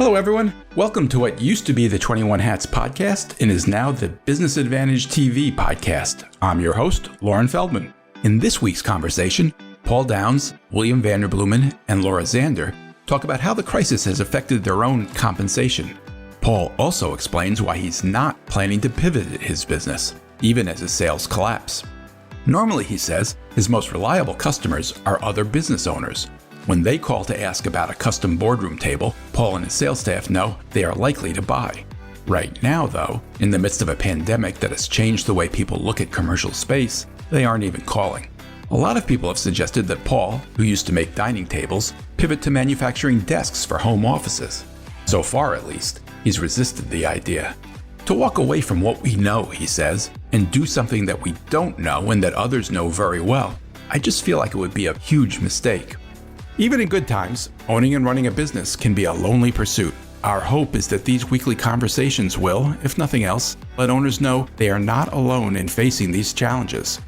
Hello, everyone. Welcome to what used to be the 21 Hats podcast and is now the Business Advantage TV podcast. I'm your host, Lauren Feldman. In this week's conversation, Paul Downs, William Vanderbloemen, and Laura Zander talk about how the crisis has affected their own compensation. Paul also explains why he's not planning to pivot his business, even as his sales collapse. Normally, he says, his most reliable customers are other business owners. When they call to ask about a custom boardroom table, Paul and his sales staff know they are likely to buy. Right now, though, in the midst of a pandemic that has changed the way people look at commercial space, they aren't even calling. A lot of people have suggested that Paul, who used to make dining tables, pivot to manufacturing desks for home offices. So far, at least, he's resisted the idea. To walk away from what we know, he says, and do something that we don't know and that others know very well, I just feel like it would be a huge mistake. Even in good times, owning and running a business can be a lonely pursuit. Our hope is that these weekly conversations will, if nothing else, let owners know they are not alone in facing these challenges.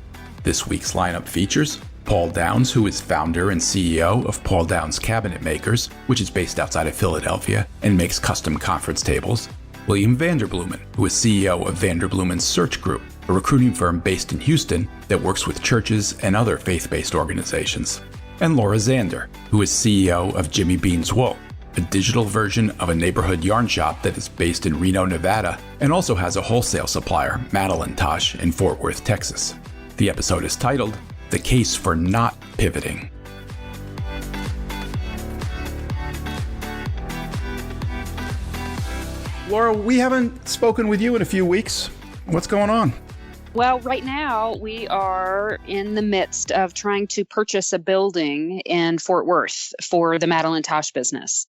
This week's lineup features Paul Downs, who is founder and CEO of Paul Downs Cabinet Makers, which is based outside of Philadelphia and makes custom conference tables. William Vanderbloemen, who is CEO of Vanderbloemen Search Group, a recruiting firm based in Houston that works with churches and other faith-based organizations. And Laura Zander, who is CEO of Jimmy Bean's Wool, a digital version of a neighborhood yarn shop that is based in Reno, Nevada, and also has a wholesale supplier, Madelintosh, in Fort Worth, Texas. The episode is titled, The Case for Not Pivoting. Laura, we haven't spoken with you in a few weeks. What's going on? Well, right now we are in the midst of trying to purchase a building in Fort Worth for the Madelintosh business.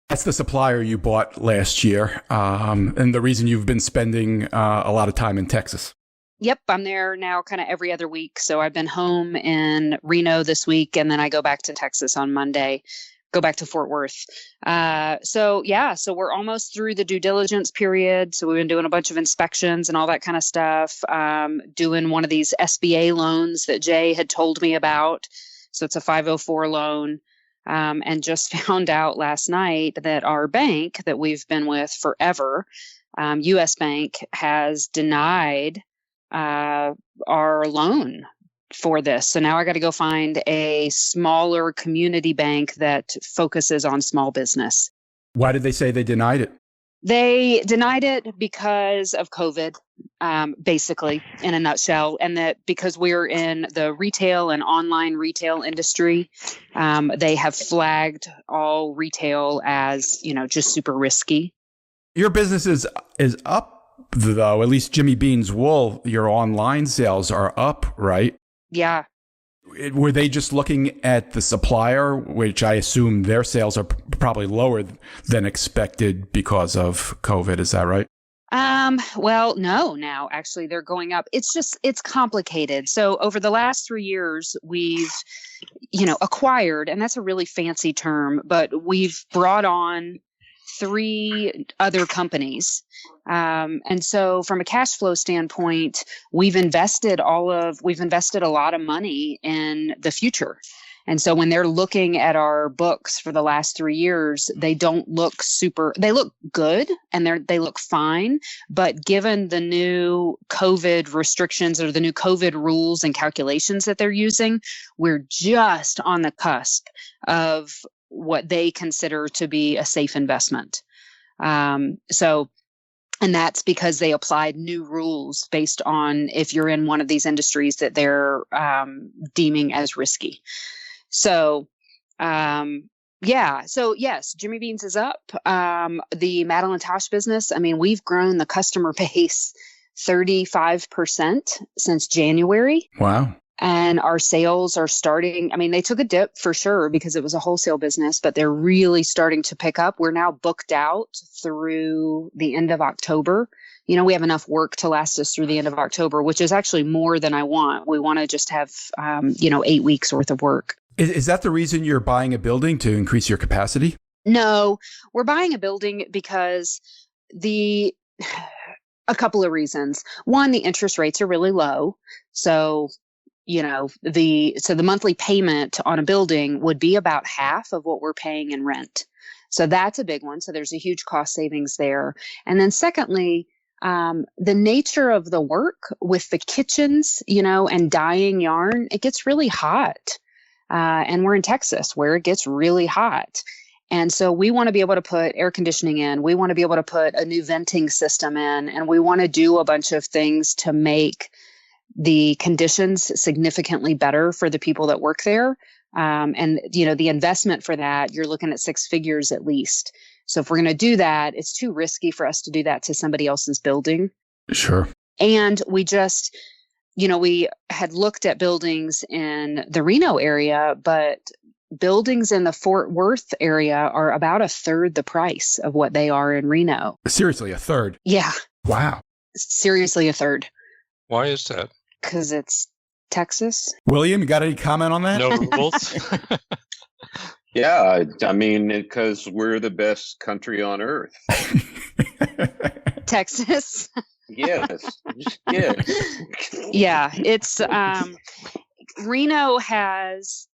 That's the supplier you bought last year, and the reason you've been spending a lot of time in Texas. Yep, I'm there now kind of every other week. So I've been home in Reno this week, and then I go back to Texas on Monday. Go back to Fort Worth. So we're almost through the due diligence period. So we've been doing a bunch of inspections and all that kind of stuff, doing one of these SBA loans that Jay had told me about. So it's a 504 loan, and just found out last night that our bank that we've been with forever, US Bank, has denied our loan for this. So now I got to go find a smaller community bank that focuses on small business. Why did they say they denied it? They denied it because of COVID, basically, in a nutshell. And that because we're in the retail and online retail industry, they have flagged all retail as, just super risky. Your business is up, though. At least Jimmy Bean's Wool, your online sales are up, right? Yeah. Were they just looking at the supplier, which I assume their sales are probably lower than expected because of COVID? Is that right? Well, no, now actually they're going up. It's complicated. So over the last 3 years, we've, acquired, and that's a really fancy term, but we've brought on 3 other companies. And so from a cash flow standpoint, we've invested a lot of money in the future. And so when they're looking at our books for the last 3 years, they don't look they look good and they look fine. But given the new COVID restrictions or the new COVID rules and calculations that they're using, we're just on the cusp of what they consider to be a safe investment. And that's because they applied new rules based on if you're in one of these industries that they're deeming as risky. So yes, Jimmy Bean's is up. The Madelintosh business, we've grown the customer base 35% since January. Wow. And our sales are starting. They took a dip for sure because it was a wholesale business, but they're really starting to pick up. We're now booked out through the end of October. We have enough work to last us through the end of October, which is actually more than I want. We want to just have, 8 weeks worth of work. Is that the reason you're buying a building, to increase your capacity? No, we're buying a building because a couple of reasons. One, the interest rates are really low. So the monthly payment on a building would be about half of what we're paying in rent. So that's a big one. So there's a huge cost savings there. And then secondly, the nature of the work with the kitchens, and dyeing yarn, it gets really hot. And we're in Texas where it gets really hot. And so we want to be able to put air conditioning in. We want to be able to put a new venting system in. And we want to do a bunch of things to make the conditions significantly better for the people that work there. And the investment for that, you're looking at six figures at least. So if we're going to do that, it's too risky for us to do that to somebody else's building. Sure. And we just, we had looked at buildings in the Reno area, but buildings in the Fort Worth area are about a third the price of what they are in Reno. Seriously, a third? Yeah. Wow. Seriously, a third. Why is that? Because it's Texas. William, you got any comment on that? No rules? Yeah, I mean, because we're the best country on earth. Texas. Yes. Yes. Yeah, it's Reno has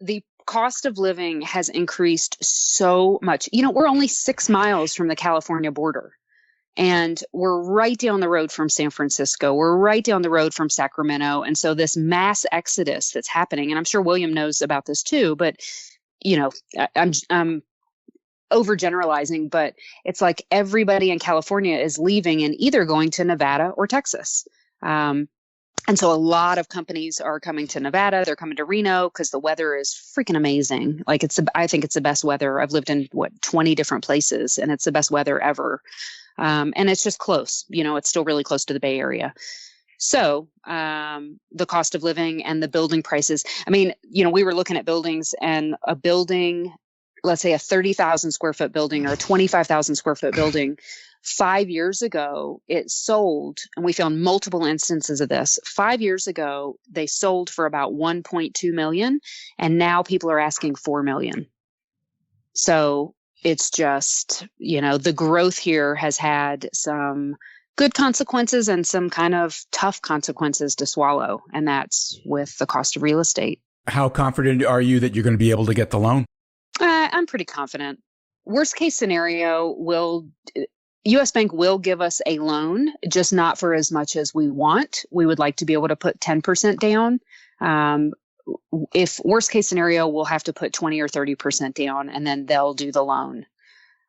the cost of living has increased so much. We're only 6 miles from the California border. And we're right down the road from San Francisco. We're right down the road from Sacramento. And so this mass exodus that's happening, and I'm sure William knows about this too, but, I'm overgeneralizing, but it's like everybody in California is leaving and either going to Nevada or Texas. And so a lot of companies are coming to Nevada. They're coming to Reno because the weather is freaking amazing. Like I think it's the best weather. I've lived in 20 different places, and it's the best weather ever. And it's just close, it's still really close to the Bay Area. So the cost of living and the building prices, I mean, we were looking at buildings, and a building, let's say a 30,000 square foot building or a 25,000 square foot building, 5 years ago, it sold, and we found multiple instances of this. 5 years ago, they sold for about 1.2 million, and now people are asking 4 million. So it's just, the growth here has had some good consequences and some kind of tough consequences to swallow. And that's with the cost of real estate. How confident are you that you're going to be able to get the loan? I'm pretty confident. Worst case scenario, U.S. Bank will give us a loan, just not for as much as we want. We would like to be able to put 10% down. If worst case scenario, we'll have to put 20 or 30% down, and then they'll do the loan.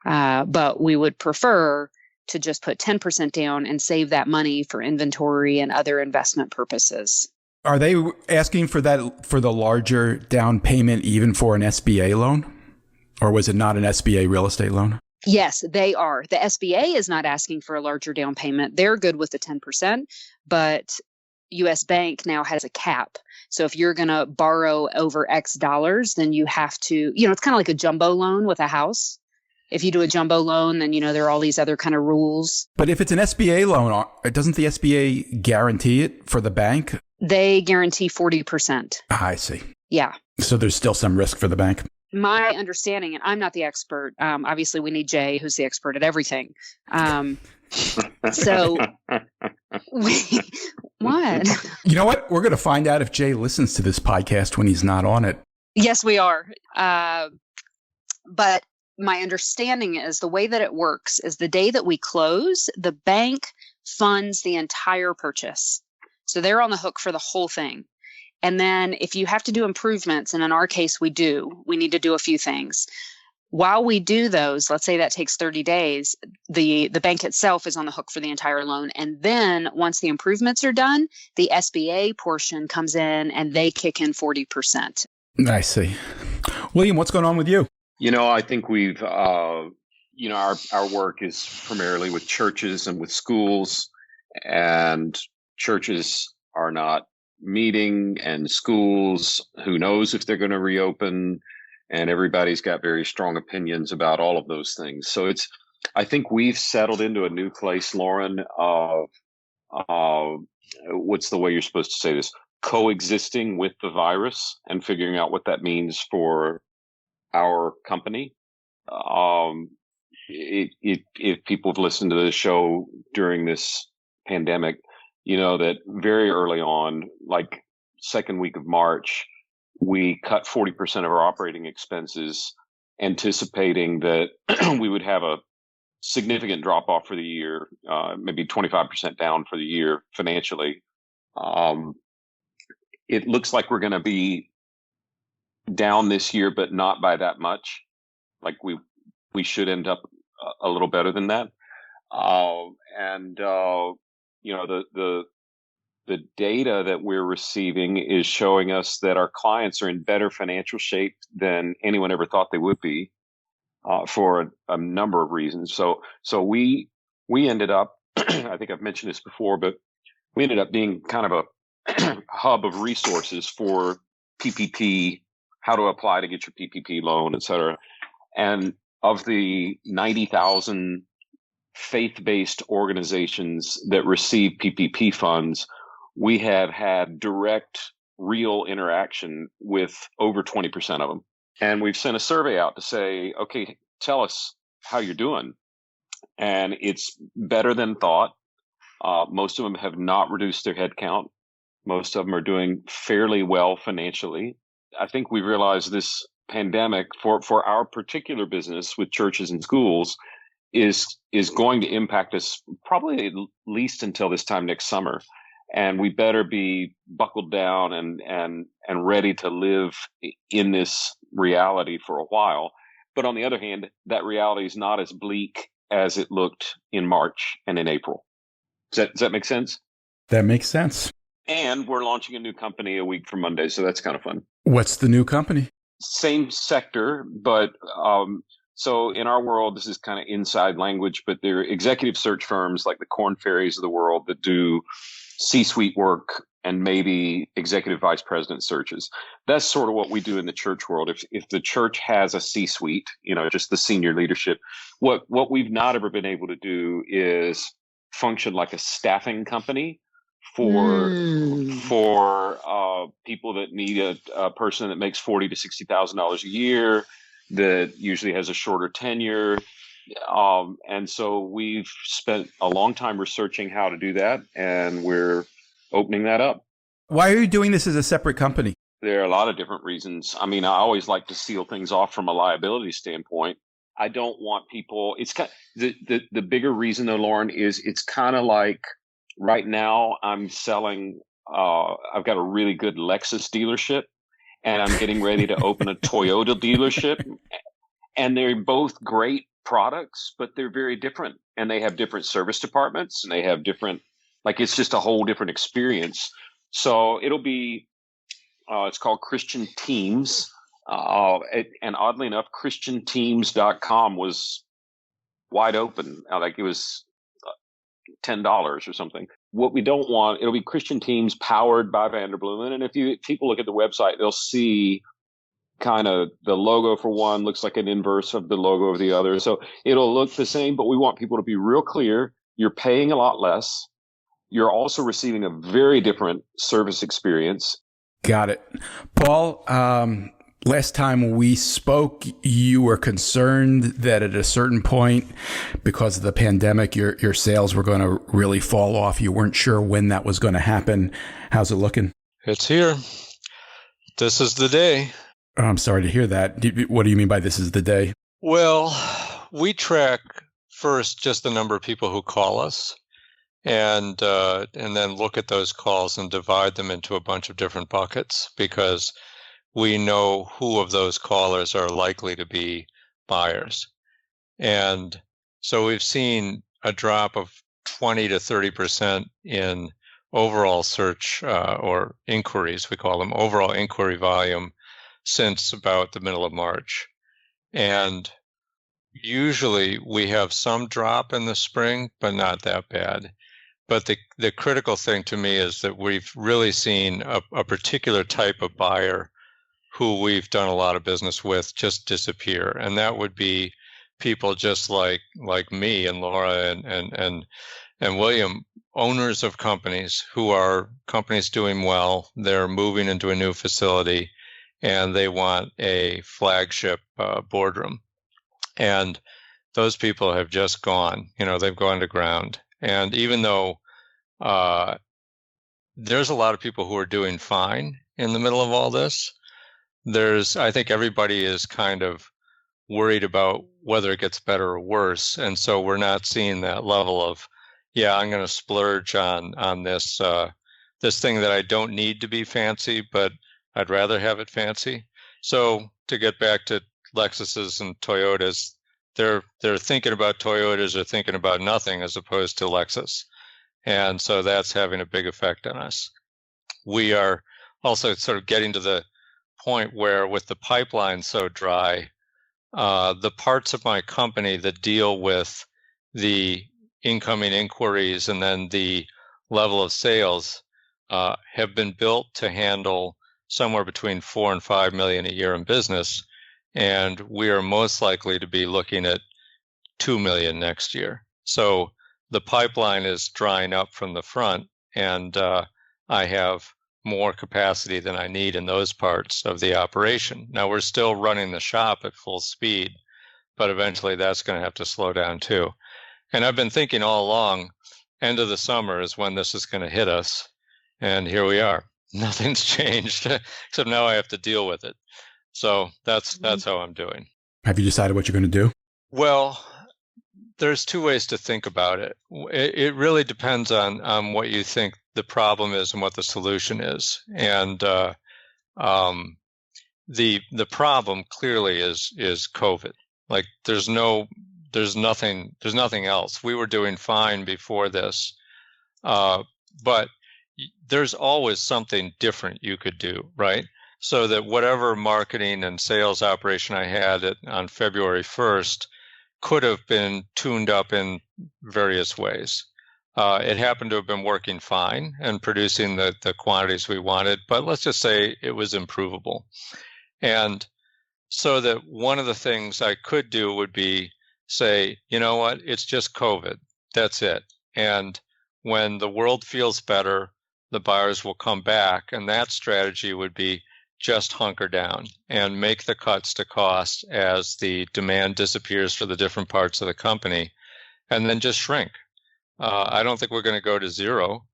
But we would prefer to just put 10% down and save that money for inventory and other investment purposes. Are they asking for that, for the larger down payment, even for an SBA loan? Or was it not an SBA real estate loan? Yes, they are. The SBA is not asking for a larger down payment. They're good with the 10%, but U.S. Bank now has a cap. So if you're going to borrow over X dollars, then you have to, it's kind of like a jumbo loan with a house. If you do a jumbo loan, then, there are all these other kind of rules. But if it's an SBA loan, doesn't the SBA guarantee it for the bank? They guarantee 40%. I see. Yeah. So there's still some risk for the bank. My understanding, and I'm not the expert, obviously we need Jay, who's the expert at everything. So, what? You know what? We're going to find out if Jay listens to this podcast when he's not on it. Yes, we are. But my understanding is the way that it works is the day that we close, the bank funds the entire purchase. So they're on the hook for the whole thing. And then if you have to do improvements, and in our case, we need to do a few things. While we do those, let's say that takes 30 days, the bank itself is on the hook for the entire loan. And then once the improvements are done, the SBA portion comes in and they kick in 40%. I see. William, what's going on with you? I think we've, our work is primarily with churches and with schools, and churches are not meeting, and schools, who knows if they're going to reopen, and everybody's got very strong opinions about all of those things. So I think we've settled into a new place, Lauren, of, what's the way you're supposed to say this? Coexisting with the virus and figuring out what that means for our company. If people have listened to the show during this pandemic, that very early on, like second week of March, we cut 40% of our operating expenses, anticipating that we would have a significant drop off for the year, maybe 25% down for the year financially. It looks like we're going to be down this year, but not by that much. Like we should end up a little better than that. The data that we're receiving is showing us that our clients are in better financial shape than anyone ever thought they would be, for a number of reasons. So we ended up, I think I've mentioned this before, but we ended up being kind of a hub of resources for PPP, how to apply to get your PPP loan, et cetera. And of the 90,000 faith-based organizations that receive PPP funds, we have had direct, real interaction with over 20% of them. And we've sent a survey out to say, okay, tell us how you're doing. And it's better than thought. Most of them have not reduced their headcount. Most of them are doing fairly well financially. I think we realized this pandemic for our particular business with churches and schools is going to impact us probably at least until this time next summer. And we better be buckled down and ready to live in this reality for a while. But on the other hand, that reality is not as bleak as it looked in March and in April. Does that make sense? That makes sense. And we're launching a new company a week from Monday, so that's kind of fun. What's the new company? Same sector, but so in our world, this is kind of inside language, but they're executive search firms like the Korn Ferries of the world that do C-suite work and maybe executive vice president searches. That's sort of what we do in the church world. If the church has a C-suite, just the senior leadership, what we've not ever been able to do is function like a staffing company for people that need a person that makes $40,000 to $60,000 a year, that usually has a shorter tenure. And so we've spent a long time researching how to do that, and we're opening that up. Why are you doing this as a separate company? There are a lot of different reasons. I mean, I always like to seal things off from a liability standpoint. I don't want people. It's kind of, the bigger reason though, Lauren, is it's kind of like right now I'm selling. I've got a really good Lexus dealership, and I'm getting ready to open a Toyota dealership, and they're both great products, but they're very different, and they have different service departments, and they have different. Like it's just a whole different experience. So it'll be. It's called Christian Teams. And oddly enough, ChristianTeams.com was wide open. Like it was $10 or something. What we don't want, it'll be Christian Teams powered by Vanderbloemen. And if people look at the website, they'll see kind of the logo for one looks like an inverse of the logo of the other. So it'll look the same, but we want people to be real clear. You're paying a lot less. You're also receiving a very different service experience. Got it. Paul, last time we spoke, you were concerned that at a certain point, because of the pandemic, your sales were going to really fall off. You weren't sure when that was going to happen. How's it looking? It's here. This is the day. Oh, I'm sorry to hear that. What do you mean by this is the day? Well, we track first just the number of people who call us. And then look at those calls and divide them into a bunch of different buckets, because we know who of those callers are likely to be buyers. And so we've seen a drop of 20 to 30% in overall search or inquiries, we call them, overall inquiry volume since about the middle of March. And usually we have some drop in the spring, but not that bad. But the critical thing to me is that we've really seen a particular type of buyer who we've done a lot of business with just disappear. And that would be people just like me and Laura and William, owners of companies who are companies doing well. They're moving into a new facility and they want a flagship boardroom. And those people have just gone, they've gone to ground. And even though there's a lot of people who are doing fine in the middle of all this. I think everybody is kind of worried about whether it gets better or worse. And so we're not seeing that level of, yeah, I'm going to splurge on this, this thing that I don't need to be fancy, but I'd rather have it fancy. So to get back to Lexuses and Toyotas, they're thinking about Toyotas or thinking about nothing as opposed to Lexus. And so that's having a big effect on us. We are also sort of getting to the point where with the pipeline so dry, the parts of my company that deal with the incoming inquiries and then the level of sales have been built to handle somewhere between 4 and 5 million a year in business. And we are most likely to be looking at 2 million next year. So the pipeline is drying up from the front, and I have more capacity than I need in those parts of the operation. Now, we're still running the shop at full speed, but eventually that's going to have to slow down too. And I've been thinking all along, end of the summer is when this is going to hit us. And here we are. Nothing's changed, except now I have to deal with it. So that's how I'm doing. Have you decided what you're going to do? Well, there's two ways to think about it. It really depends on what you think the problem is and what the solution is. And the problem clearly is COVID. Like there's nothing else. We were doing fine before this, but there's always something different you could do, right? So that whatever marketing and sales operation I had on February 1st could have been tuned up in various ways. It happened to have been working fine and producing the quantities we wanted, but let's just say it was improvable. And so that one of the things I could do would be say, you know what, it's just COVID. That's it. And when the world feels better, the buyers will come back. And that strategy would be just hunker down and make the cuts to cost as the demand disappears for the different parts of the company, and then just shrink. I don't think we're going to go to zero,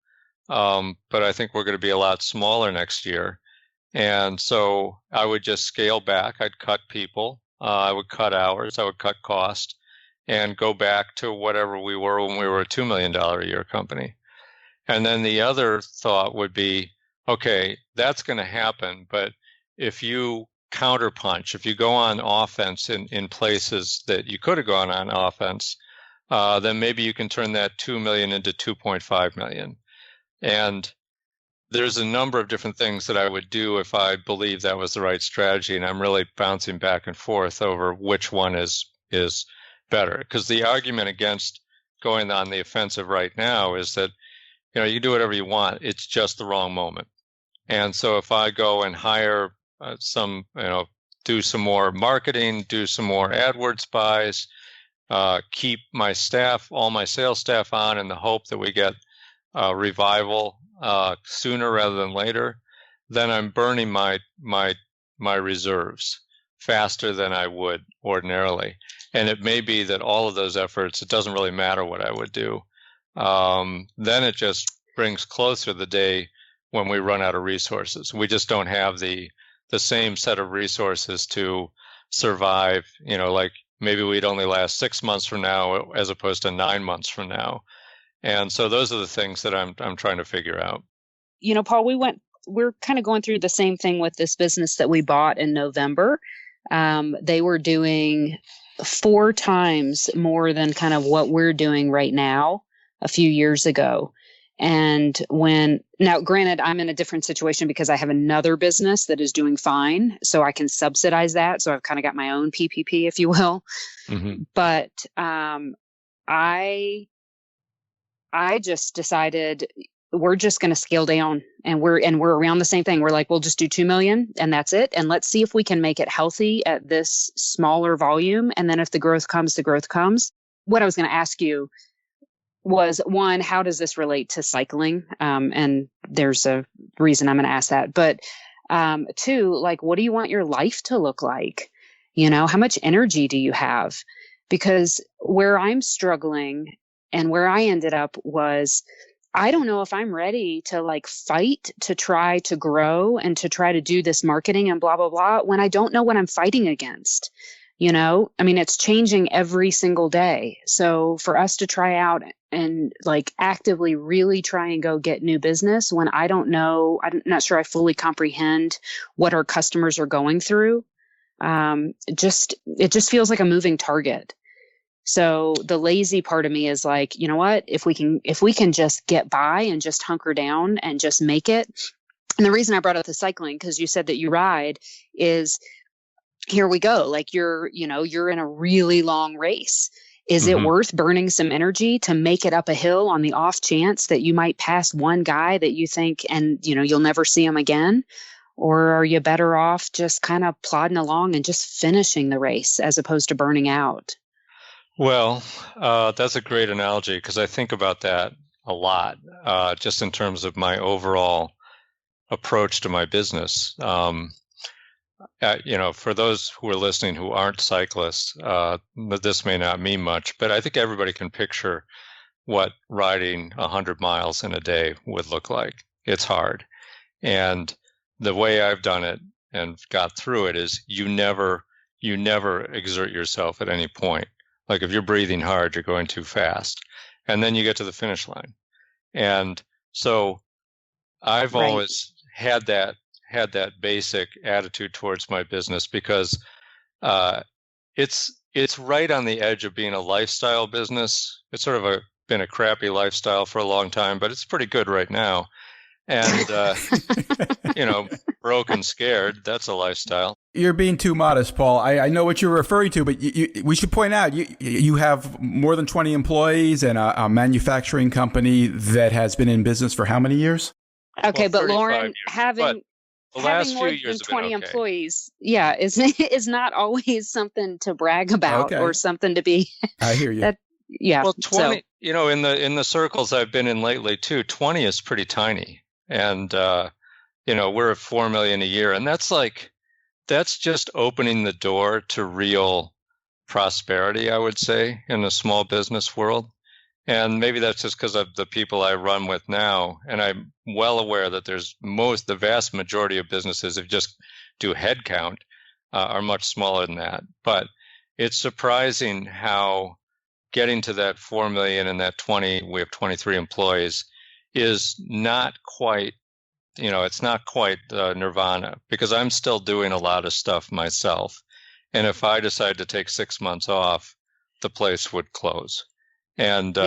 but I think we're going to be a lot smaller next year. And so I would just scale back. I'd cut people. I would cut hours. I would cut cost and go back to whatever we were when we were a $2 million a year company. And then the other thought would be, okay, that's going to happen. But if you counterpunch, if you go on offense in places that you could have gone on offense, then maybe you can turn that 2 million into 2.5 million. And there's a number of different things that I would do if I believe that was the right strategy. And I'm really bouncing back and forth over which one is better. Because the argument against going on the offensive right now is that, you know, you do whatever you want. It's just the wrong moment. And so if I go and hire do some more marketing, do some more AdWords buys, keep my staff, all my sales staff on in the hope that we get revival sooner rather than later, then I'm burning my reserves faster than I would ordinarily. And it may be that all of those efforts, it doesn't really matter what I would do. Then it just brings closer the day when we run out of resources. We just don't have the same set of resources to survive, you know, like maybe we'd only last 6 months from now as opposed to 9 months from now. And so those are the things that I'm trying to figure out. You know, Paul, we're kind of going through the same thing with this business that we bought in November. They were doing 4 times more than kind of what we're doing right now a few years ago. And now granted, I'm in a different situation because I have another business that is doing fine, so I can subsidize that. So I've kind of got my own PPP, if you will. Mm-hmm. But I just decided we're just going to scale down, and we're around the same thing. We're like, we'll just do 2 million and that's it. And let's see if we can make it healthy at this smaller volume. And then if the growth comes, the growth comes. What I was going to ask you was, one, how does this relate to cycling? And there's a reason I'm going to ask that. But 2, like, what do you want your life to look like? You know, how much energy do you have? Because where I'm struggling and where I ended up was I don't know if I'm ready to like fight to try to grow and to try to do this marketing and blah, blah, blah, when I don't know what I'm fighting against. I mean, it's changing every single day. So for us to try out and like actively really try and go get new business when I don't know, I'm not sure I fully comprehend what our customers are going through. It just feels like a moving target. So the lazy part of me is like, you know what, if we can just get by and just hunker down and just make it. And the reason I brought up the cycling, because you said that you ride, is here we go. Like you're in a really long race. Is it worth burning some energy to make it up a hill on the off chance that you might pass one guy that you think, and you'll never see him again? Or are you better off just kind of plodding along and just finishing the race as opposed to burning out? Well, that's a great analogy because I think about that a lot, just in terms of my overall approach to my business. For those who are listening who aren't cyclists, this may not mean much, but I think everybody can picture what riding 100 miles in a day would look like. It's hard. And the way I've done it and got through it is you never exert yourself at any point. Like if you're breathing hard, you're going too fast. And then you get to the finish line. And so I've always had that basic attitude towards my business because it's right on the edge of being a lifestyle business. It's sort of been a crappy lifestyle for a long time, but it's pretty good right now. And broke and scared, that's a lifestyle. You're being too modest, Paul. I know what you're referring to, but we should point out you have more than 20 employees and a manufacturing company that has been in business for how many years? Okay, but Lauren, years. having more than 20 employees, is not always something to brag about or something to be. I hear you. Well, 20, in the circles I've been in lately too, 20 is pretty tiny. And, we're at $4 million a year. And that's just opening the door to real prosperity, I would say, in the small business world. And maybe that's just because of the people I run with now. And I'm well aware that the vast majority of businesses, if you just do head count, are much smaller than that. But it's surprising how getting to that 4 million and that we have 23 employees is not quite, it's not quite nirvana because I'm still doing a lot of stuff myself. And if I decide to take 6 months off, the place would close. And,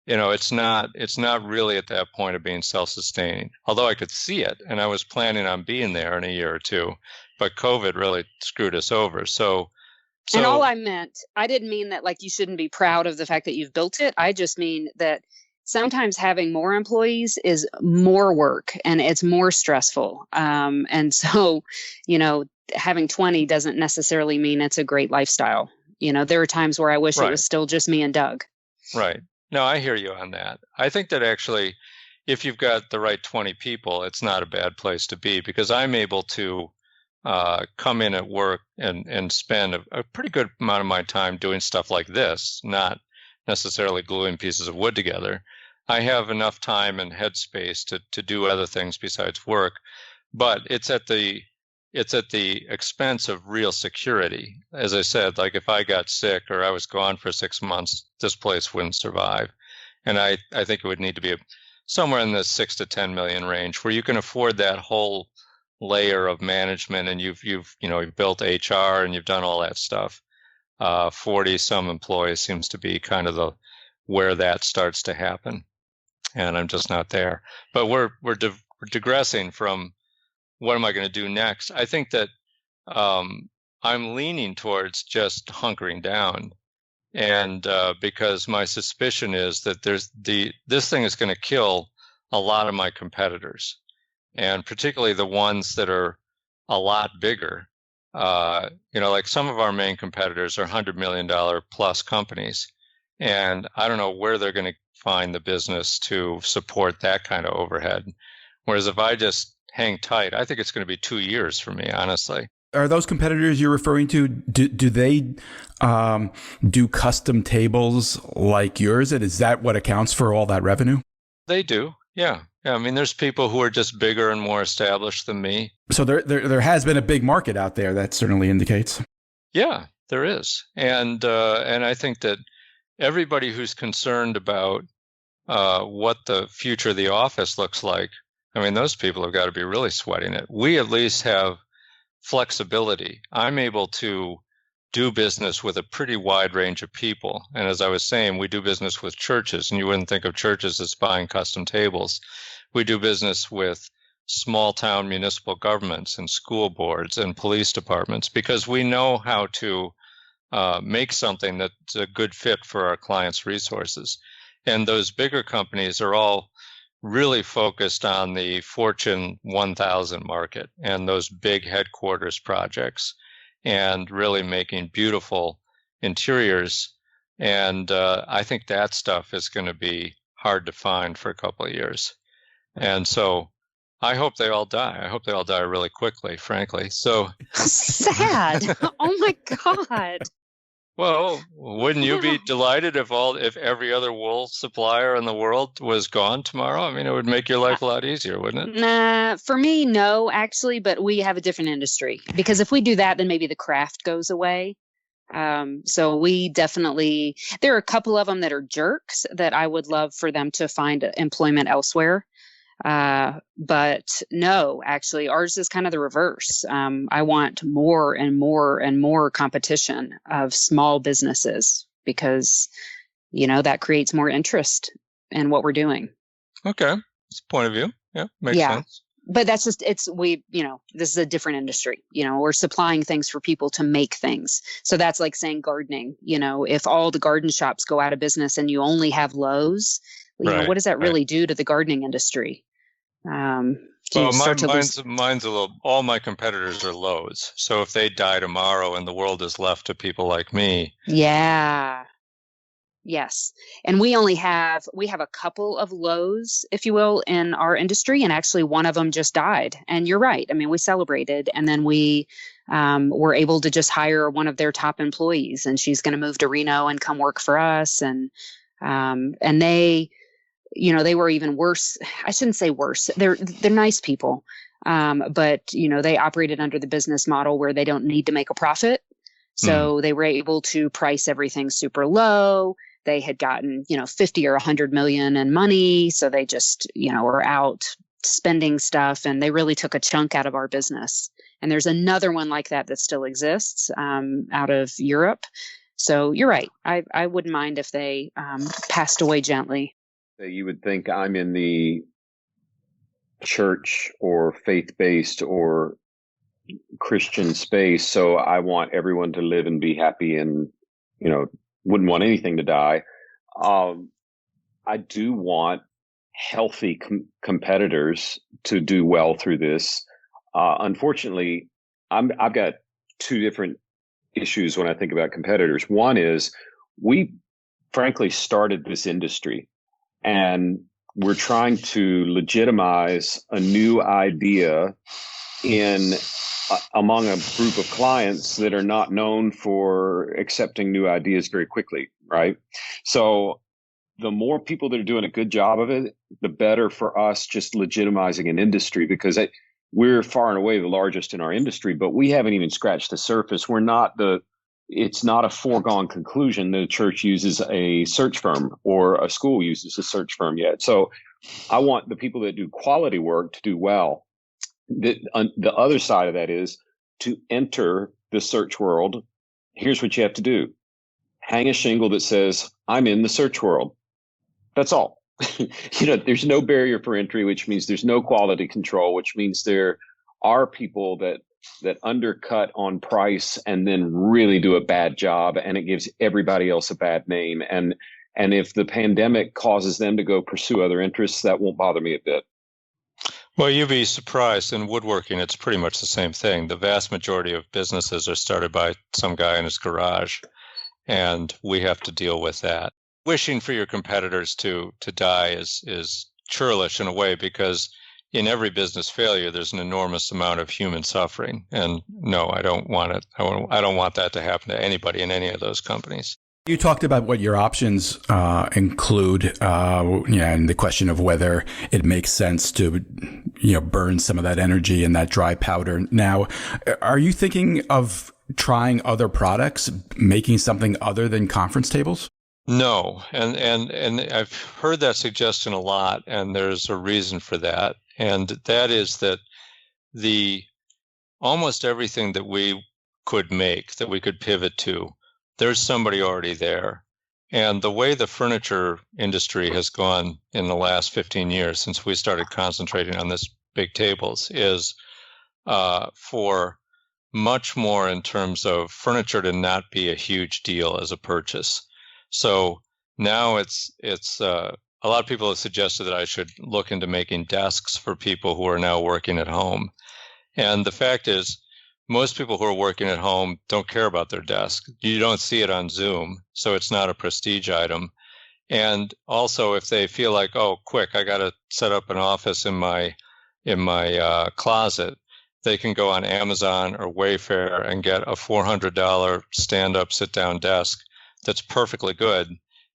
it's not really at that point of being self-sustaining, although I could see it. And I was planning on being there in a year or two, but COVID really screwed us over. So, and all I didn't mean that like you shouldn't be proud of the fact that you've built it. I just mean that sometimes having more employees is more work and it's more stressful. And so, having 20 doesn't necessarily mean it's a great lifestyle. There are times where I wish it was still just me and Doug. Right. No, I hear you on that. I think that actually, if you've got the right 20 people, it's not a bad place to be because I'm able to come in at work and spend a pretty good amount of my time doing stuff like this, not necessarily gluing pieces of wood together. I have enough time and headspace to do other things besides work, but it's at the expense of real security. As I said, like if I got sick or I was gone for 6 months, this place wouldn't survive. And I think it would need to be somewhere in the 6 to 10 million range where you can afford that whole layer of management and you've built HR and you've done all that stuff. 40 some employees seems to be kind of where that starts to happen. And I'm just not there. But we're digressing from what am I going to do next? I think that I'm leaning towards just hunkering down, and because my suspicion is that this thing is going to kill a lot of my competitors, and particularly the ones that are a lot bigger. Like some of our main competitors are $100 million plus companies, and I don't know where they're going to find the business to support that kind of overhead. Whereas if I just hang tight, I think it's going to be 2 years for me, honestly. Are those competitors you're referring to, do they do custom tables like yours? And is that what accounts for all that revenue? They do. Yeah. Yeah. I mean, there's people who are just bigger and more established than me. So there has been a big market out there. That certainly indicates. Yeah, there is. And I think that everybody who's concerned about what the future of the office looks like, I mean, those people have got to be really sweating it. We at least have flexibility. I'm able to do business with a pretty wide range of people. And as I was saying, we do business with churches, and you wouldn't think of churches as buying custom tables. We do business with small town municipal governments and school boards and police departments because we know how to make something that's a good fit for our clients' resources. And those bigger companies are all really focused on the Fortune 1000 market and those big headquarters projects and really making beautiful interiors. And I think that stuff is going to be hard to find for a couple of years. And so I hope they all die. I hope they all die really quickly, frankly. So sad. Oh my God. Well, wouldn't you be delighted if every other wool supplier in the world was gone tomorrow? I mean, it would make your life a lot easier, wouldn't it? Nah, for me, no, actually, but we have a different industry because if we do that, then maybe the craft goes away. So we definitely, there are a couple of them that are jerks that I would love for them to find employment elsewhere. But no, actually, ours is kind of the reverse. I want more and more and more competition of small businesses because, that creates more interest in what we're doing. Okay. That's a point of view. Yeah. Makes sense. But that's just, this is a different industry. We're supplying things for people to make things. So that's like saying gardening, if all the garden shops go out of business and you only have Lowe's, what does that really do to the gardening industry? Mine's a little, all my competitors are Lowe's. So if they die tomorrow and the world is left to people like me. Yeah. Yes. And we have a couple of Lowe's, if you will, in our industry. And actually one of them just died. And you're right. I mean, we celebrated and then we were able to just hire one of their top employees and she's going to move to Reno and come work for us. And they, they were even worse. I shouldn't say worse. They're nice people. But they operated under the business model where they don't need to make a profit. So they were able to price everything super low. They had gotten, 50 or 100 million in money. So they just, were out spending stuff and they really took a chunk out of our business. And there's another one like that still exists out of Europe. So you're right. I wouldn't mind if they passed away gently. You would think I'm in the church or faith-based or Christian space, so I want everyone to live and be happy and, wouldn't want anything to die. I do want healthy competitors to do well through this. Unfortunately, I've got two different issues when I think about competitors. One is we frankly started this industry and we're trying to legitimize a new idea among a group of clients that are not known for accepting new ideas very quickly, right? So the more people that are doing a good job of it, the better for us just legitimizing an industry because we're far and away the largest in our industry, but we haven't even scratched the surface. It's not a foregone conclusion that a church uses a search firm or a school uses a search firm yet. So I want the people that do quality work to do well. The other side of that is to enter the search world. Here's what you have to do. Hang a shingle that says, I'm in the search world. That's all. There's no barrier for entry, which means there's no quality control, which means there are people that undercut on price and then really do a bad job, and it gives everybody else a bad name. And if the pandemic causes them to go pursue other interests, that won't bother me a bit. Well, you'd be surprised. In woodworking, it's pretty much the same thing. The vast majority of businesses are started by some guy in his garage, and we have to deal with that. Wishing for your competitors to die is churlish in a way because in every business failure, there's an enormous amount of human suffering. And no, I don't want it. I don't want that to happen to anybody in any of those companies. You talked about what your options include, and the question of whether it makes sense to, burn some of that energy in that dry powder. Now, are you thinking of trying other products, making something other than conference tables? No, and I've heard that suggestion a lot, and there's a reason for that, and that is that almost everything that we could make, that we could pivot to, there's somebody already there. And the way the furniture industry has gone in the last 15 years since we started concentrating on this big tables is for much more in terms of furniture to not be a huge deal as a purchase. So now it's a lot of people have suggested that I should look into making desks for people who are now working at home. And the fact is, most people who are working at home don't care about their desk. You don't see it on Zoom, so it's not a prestige item. And also, if they feel like, oh, quick, I got to set up an office in my closet, they can go on Amazon or Wayfair and get a $400 stand-up, sit-down desk that's perfectly good,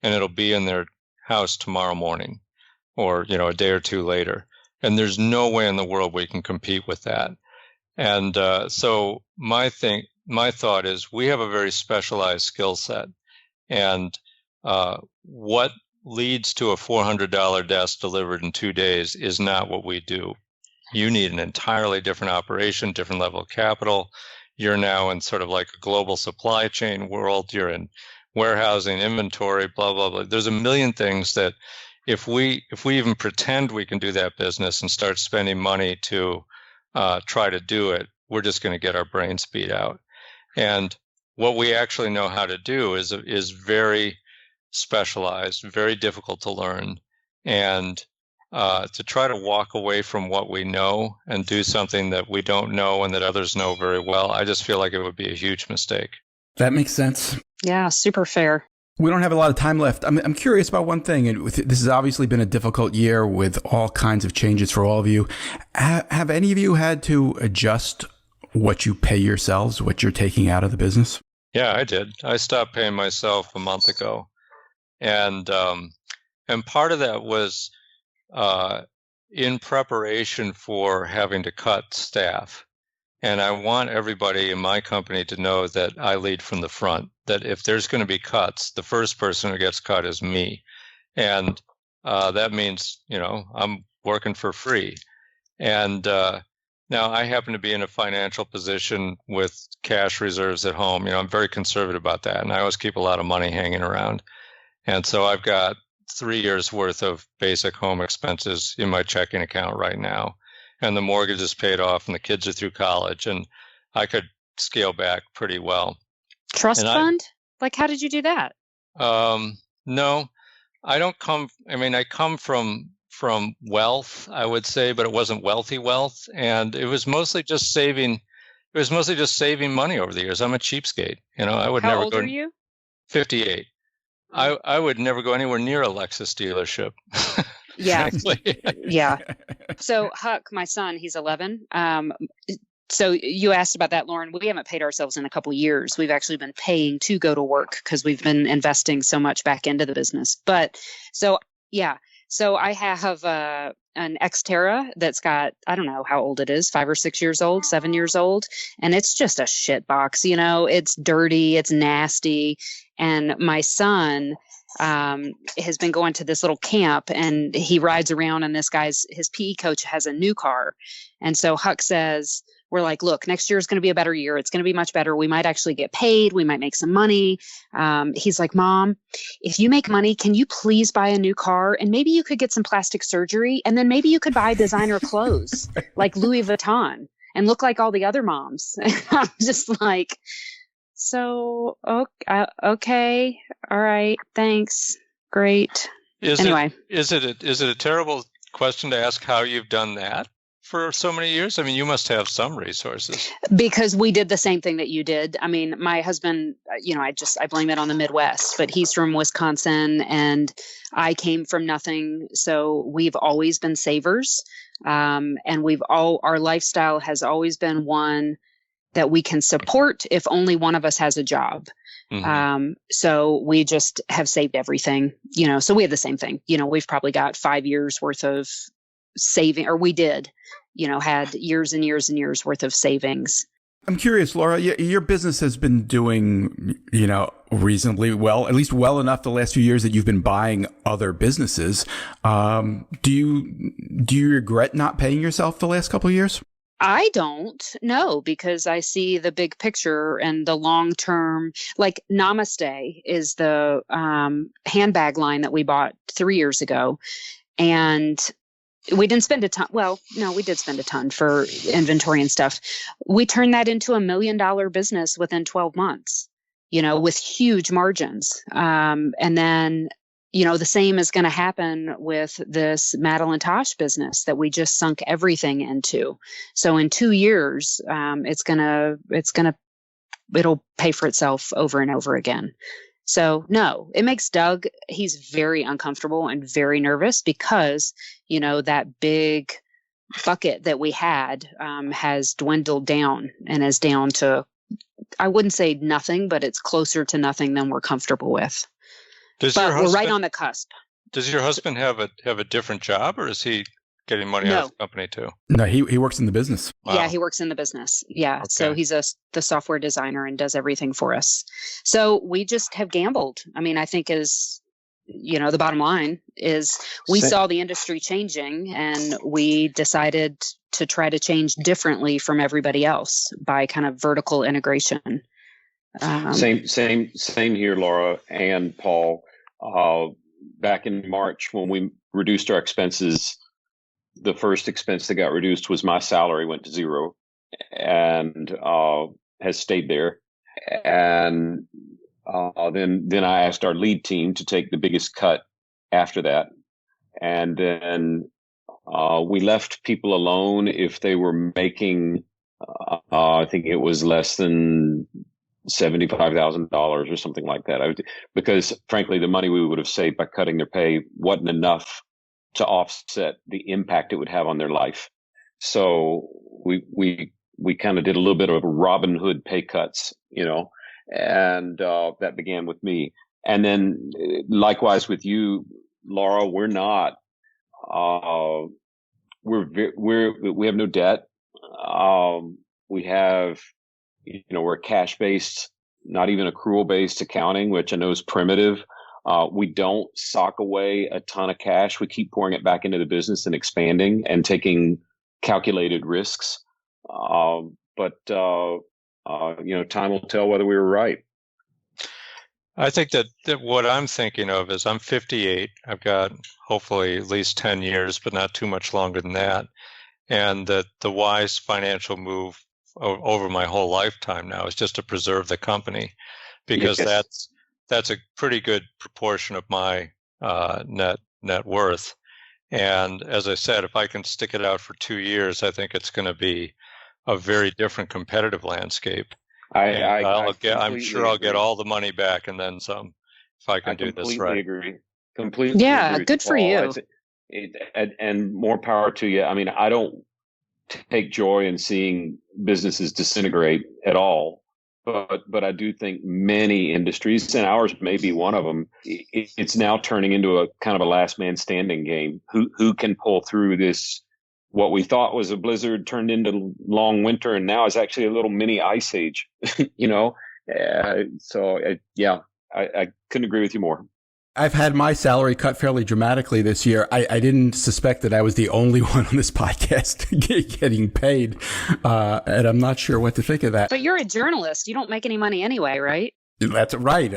and it'll be in their house tomorrow morning, or a day or two later. And there's no way in the world we can compete with that. And so my thought is we have a very specialized skill set, and what leads to a $400 desk delivered in 2 days is not what we do. You need an entirely different operation, different level of capital. You're now in sort of like a global supply chain world. You're in warehousing, inventory, blah, blah, blah. There's a million things that if we even pretend we can do that business and start spending money to try to do it, we're just going to get our brains beat out. And what we actually know how to do is very specialized, very difficult to learn. And to try to walk away from what we know and do something that we don't know and that others know very well, I just feel like it would be a huge mistake. That makes sense. Yeah, super fair. We don't have a lot of time left. I'm curious about one thing. And this has obviously been a difficult year with all kinds of changes for all of you. Have any of you had to adjust what you pay yourselves, what you're taking out of the business? Yeah, I did. I stopped paying myself a month ago. And part of that was in preparation for having to cut staff. And I want everybody in my company to know that I lead from the front, that if there's going to be cuts, the first person who gets cut is me. And that means, I'm working for free. And now I happen to be in a financial position with cash reserves at home. I'm very conservative about that. And I always keep a lot of money hanging around. And so I've got 3 years worth of basic home expenses in my checking account right now. And the mortgage is paid off and the kids are through college, and I could scale back pretty well. Trust fund? How did you do that? No, I don't come. I come from wealth, I would say, but it wasn't wealthy wealth. And it was mostly just saving. It was mostly just saving money over the years. I'm a cheapskate. I would never go. How old are you? 58. I would never go anywhere near a Lexus dealership. Yeah. Yeah. So Huck, my son, he's 11. So you asked about that, Lauren. We haven't paid ourselves in a couple of years. We've actually been paying to go to work because we've been investing so much back into the business. But so I have an Xterra that's got, I don't know how old it is, 5 or 6 years old, 7 years old. And it's just a shit box. It's dirty. It's nasty. And my son has been going to this little camp, and he rides around, and his PE coach has a new car. And so Huck says, we're like, look, next year is going to be a better year. It's going to be much better. We might actually get paid. We might make some money. He's like, Mom, if you make money, can you please buy a new car? And maybe you could get some plastic surgery. And then maybe you could buy designer clothes like Louis Vuitton and look like all the other moms. And I'm just like, so, okay. All right. Thanks. Great. Is it a terrible question to ask how you've done that for so many years? You must have some resources. Because we did the same thing that you did. My husband, I blame it on the Midwest, but he's from Wisconsin and I came from nothing. So we've always been savers. And our lifestyle has always been one that we can support if only one of us has a job. So we just have saved everything, so we have the same thing. We've probably got 5 years worth of saving, or we did, had years and years and years worth of savings. I'm curious, Laura, your business has been doing, reasonably well, at least well enough the last few years that you've been buying other businesses. Do you regret not paying yourself the last couple of years? I don't know, because I see the big picture and the long term. Like Namaste is the handbag line that we bought 3 years ago. And we didn't spend a ton. Well, no, we did spend a ton for inventory and stuff. We turned that into $1 million business within 12 months, with huge margins. And then, the same is going to happen with this Madeline Tosh business that we just sunk everything into. So in 2 years, it'll pay for itself over and over again. So no, it makes Doug, he's very uncomfortable and very nervous because, that big bucket that we had has dwindled down and is down to, I wouldn't say nothing, but it's closer to nothing than we're comfortable with. We're right on the cusp. Does your husband have a different job, or is he getting money out of the company too? No, he works in the business. Wow. Yeah, he works in the business. Yeah. Okay. So he's the software designer and does everything for us. So we just have gambled. I mean, I think the bottom line is we saw the industry changing and we decided to try to change differently from everybody else by kind of vertical integration. Same here, Laura and Paul. Back in March, when we reduced our expenses, the first expense that got reduced was my salary went to zero, and has stayed there. And then I asked our lead team to take the biggest cut after that, and then we left people alone if they were making, I think it was less than $75,000 or something like that. Because frankly, the money we would have saved by cutting their pay wasn't enough to offset the impact it would have on their life. So we kind of did a little bit of Robin Hood pay cuts, and that began with me. And then likewise with you, Laura, we're not, we have no debt. We have, we're cash-based, not even accrual-based accounting, which I know is primitive. We don't sock away a ton of cash. We keep pouring it back into the business and expanding and taking calculated risks. But time will tell whether we were right. I think that what I'm thinking of is I'm 58. I've got hopefully at least 10 years, but not too much longer than that. And that the wise financial move over my whole lifetime now is just to preserve the company, because yes. that's a pretty good proportion of my net worth. And as I said, if I can stick it out for 2 years, I think it's going to be a very different competitive landscape. I'm sure I'll get all the money back and then some if I can do this right. Completely agree. Good for you. And more power to you. I mean, I don't take joy in seeing businesses disintegrate at all. But I do think many industries, and ours may be one of them, it's now turning into a kind of a last man standing game. Who can pull through this? What we thought was a blizzard turned into long winter, and now is actually a little mini ice age. I couldn't agree with you more. I've had my salary cut fairly dramatically this year. I didn't suspect that I was the only one on this podcast getting paid, and I'm not sure what to think of that. But you're a journalist. You don't make any money anyway, right? That's right.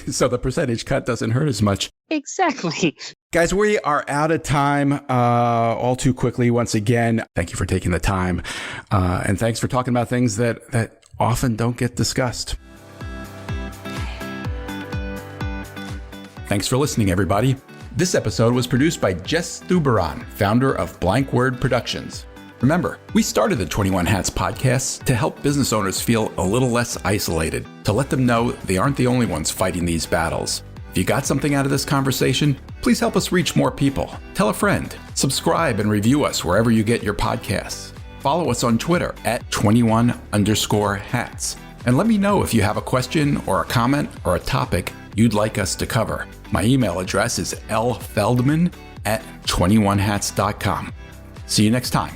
So the percentage cut doesn't hurt as much. Exactly. Guys, we are out of time all too quickly once again. Thank you for taking the time, and thanks for talking about things that often don't get discussed. Thanks for listening, everybody. This episode was produced by Jess Thuberon, founder of Blank Word Productions. Remember, we started the 21 Hats podcast to help business owners feel a little less isolated, to let them know they aren't the only ones fighting these battles. If you got something out of this conversation, please help us reach more people. Tell a friend, subscribe and review us wherever you get your podcasts. follow us on Twitter at 21_hats. And let me know if you have a question or a comment or a topic you'd like us to cover. My email address is lfeldman@21hats.com. See you next time.